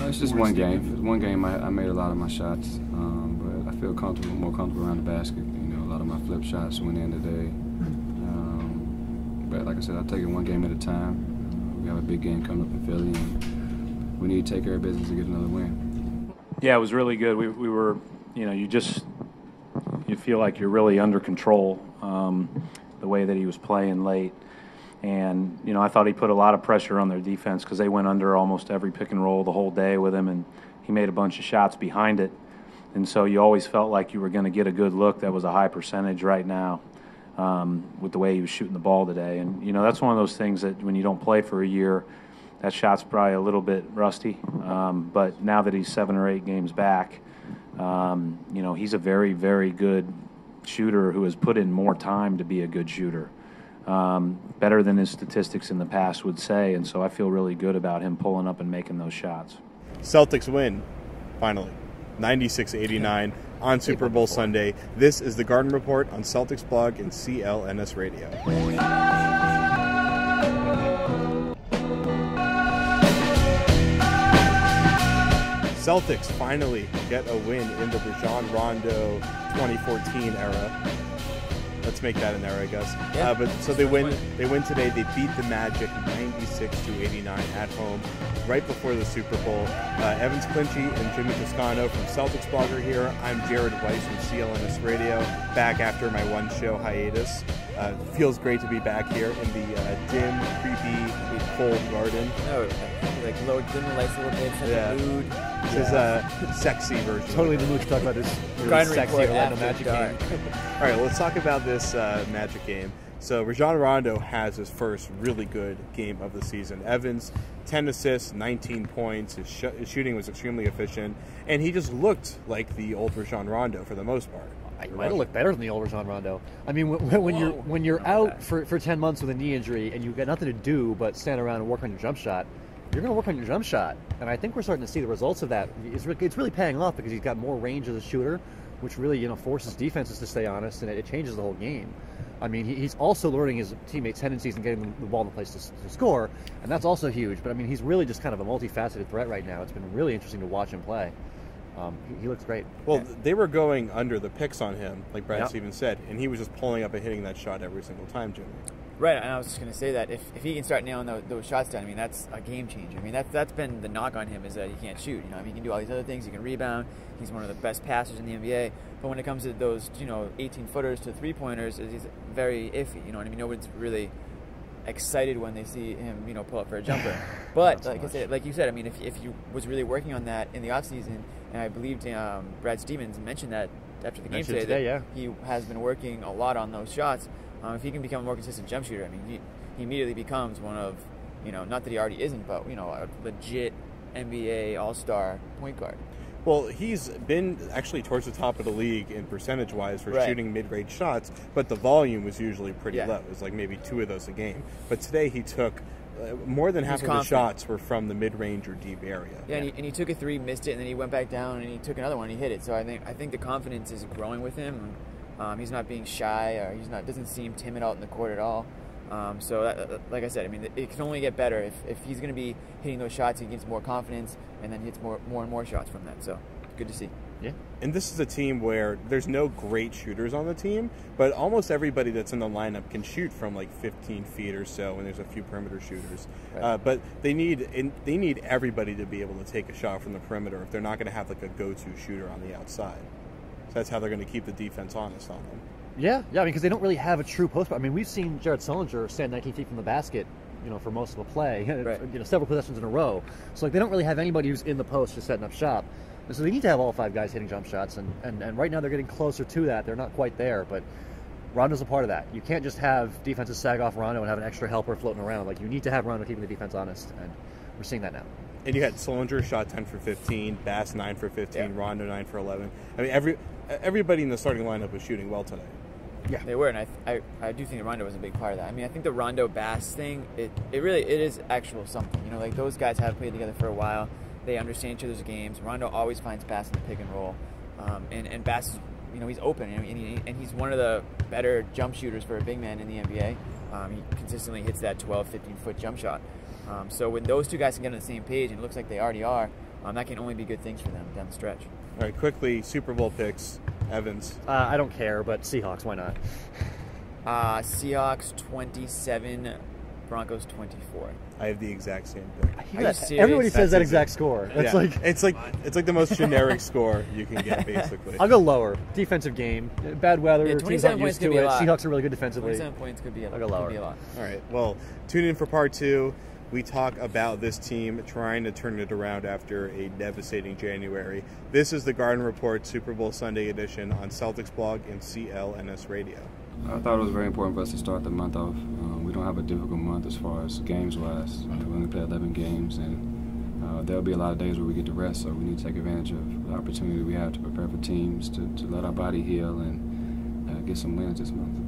It's just one game. It was one game I made a lot of my shots, but I feel more comfortable around the basket. You know, a lot of my flip shots went in today. But like I said, I'll take it one game at a time. We have a big game coming up in Philly, and we need to take care of business to get another win. Yeah, it was really good. We were, you know, you feel like you're really under control the way that he was playing late. And, you know, I thought he put a lot of pressure on their defense because they went under almost every pick and roll the whole day with him, and he made a bunch of shots behind it. And so you always felt like you were going to get a good look that was a high percentage right now with the way he was shooting the ball today. And, you know, that's one of those things that when you don't play for a year, that shot's probably a little bit rusty. But now that he's 7 or 8 games back, you know, he's a very, very good shooter who has put in more time to be a good shooter. Better than his statistics in the past would say, and so I feel really good about him pulling up and making those shots. Celtics win, finally, 96-89 on Super Bowl Sunday. This is the Garden Report on Celtics Blog and CLNS Radio. Celtics finally get a win in the Rajon Rondo 2014 era. Let's make that an era, I guess. Yeah, but so they win. They win today. They beat the Magic 96-89 at home, right before the Super Bowl. Evans Clinchie and Jimmy Toscano from Celtics Blogger here. I'm Jared Weiss from CLNS Radio, back after my one-show hiatus. Feels great to be back here in the dim, creepy, cold garden. Oh, like low dim the lights a little bit, set the mood. This is a sexy version. Totally in the mood to talk about this really sexy Orlando Magic game. All right, well, let's talk about this Magic game. So Rajon Rondo has his first really good game of the season. Evans, 10 assists, 19 points. His shooting was extremely efficient, and he just looked like the old Rajon Rondo for the most part. He might have looked better than the old Rajon Rondo. I mean, when you're out for 10 months with a knee injury and you've got nothing to do but stand around and work on your jump shot, you're going to work on your jump shot. And I think we're starting to see the results of that. It's really paying off because he's got more range as a shooter, which really, you know, forces defenses to stay honest, and it changes the whole game. I mean, he's also learning his teammates' tendencies and getting the ball in the place to score, and that's also huge. But I mean, he's really just kind of a multifaceted threat right now. It's been really interesting to watch him play. He looks great. Well, they were going under the picks on him, like Brad Stevens said, and he was just pulling up and hitting that shot every single time, Jimmy. Right, and I was just going to say that if he can start nailing those shots down, I mean, that's a game changer. I mean, that's been the knock on him, is that he can't shoot. You know, I mean, he can do all these other things. He can rebound. He's one of the best passers in the NBA. But when it comes to those, you know, 18-footers to three-pointers, he's very iffy. You know what I mean? Nobody's really excited when they see him, you know, pull up for a jumper. But like you said, I mean, if he was really working on that in the offseason, and I believed Brad Stevens mentioned that after the game today, he has been working a lot on those shots. If he can become a more consistent jump shooter, I mean, he immediately becomes one of, you know, not that he already isn't, but, you know, a legit NBA all-star point guard. Well, he's been actually towards the top of the league in percentage-wise for shooting mid-range shots, but the volume was usually pretty low. It was like maybe 2 of those a game. But today he took more than half of the shots were from the mid-range or deep area. Yeah, and he took a 3, missed it, and then he went back down and he took another one and he hit it. So I think the confidence is growing with him. He's not being shy, or doesn't seem timid out in the court at all. So, like I said, I mean, it can only get better if he's going to be hitting those shots. He gets more confidence, and then hits more and more shots from that. So, good to see. Yeah. And this is a team where there's no great shooters on the team, but almost everybody that's in the lineup can shoot from like 15 feet or so, and there's a few perimeter shooters. Right. But they need everybody to be able to take a shot from the perimeter if they're not going to have like a go-to shooter on the outside. So that's how they're going to keep the defense honest on them. Yeah, I mean, because they don't really have a true post. I mean, we've seen Jared Sullinger stand 19 feet from the basket, you know, for most of the play, you know, several possessions in a row. So like, they don't really have anybody who's in the post just setting up shop. And so they need to have all 5 guys hitting jump shots, and right now they're getting closer to that. They're not quite there, but Rondo's a part of that. You can't just have defenses sag off Rondo and have an extra helper floating around. Like, you need to have Rondo keeping the defense honest, and we're seeing that now. And you had Sullinger shot 10 for 15, Bass 9 for 15, Rondo 9 for 11. I mean, everybody in the starting lineup was shooting well today. Yeah, they were, and I do think Rondo was a big part of that. I mean, I think the Rondo Bass thing, it is actual something. You know, like, those guys have played together for a while. They understand each other's games. Rondo always finds Bass in the pick and roll, and Bass, you know, he's open, and he's one of the better jump shooters for a big man in the NBA. He consistently hits that 12, 15-foot jump shot. So when those two guys can get on the same page, and it looks like they already are, that can only be good things for them down the stretch. All right, quickly, Super Bowl picks, Evans. I don't care, but Seahawks, why not? Seahawks 27, Broncos 24. I have the exact same thing. Are you serious? Everybody says that That's exact score. It's Yeah. It's like the most generic score you can get, basically. I'll go lower. Defensive game, bad weather. Yeah, teams 27 aren't points used could to be a it. lot. Seahawks are really good defensively. 27 points could be a I'll go lower. could be a lot. All right. Well, tune in for part 2. We talk about this team trying to turn it around after a devastating January. This is the Garden Report Super Bowl Sunday edition on Celtics Blog and CLNS Radio. I thought it was very important for us to start the month off. We don't have a difficult month as far as games-wise. We only play 11 games, and there'll be a lot of days where we get to rest, so we need to take advantage of the opportunity we have to prepare for teams, to let our body heal and get some wins this month.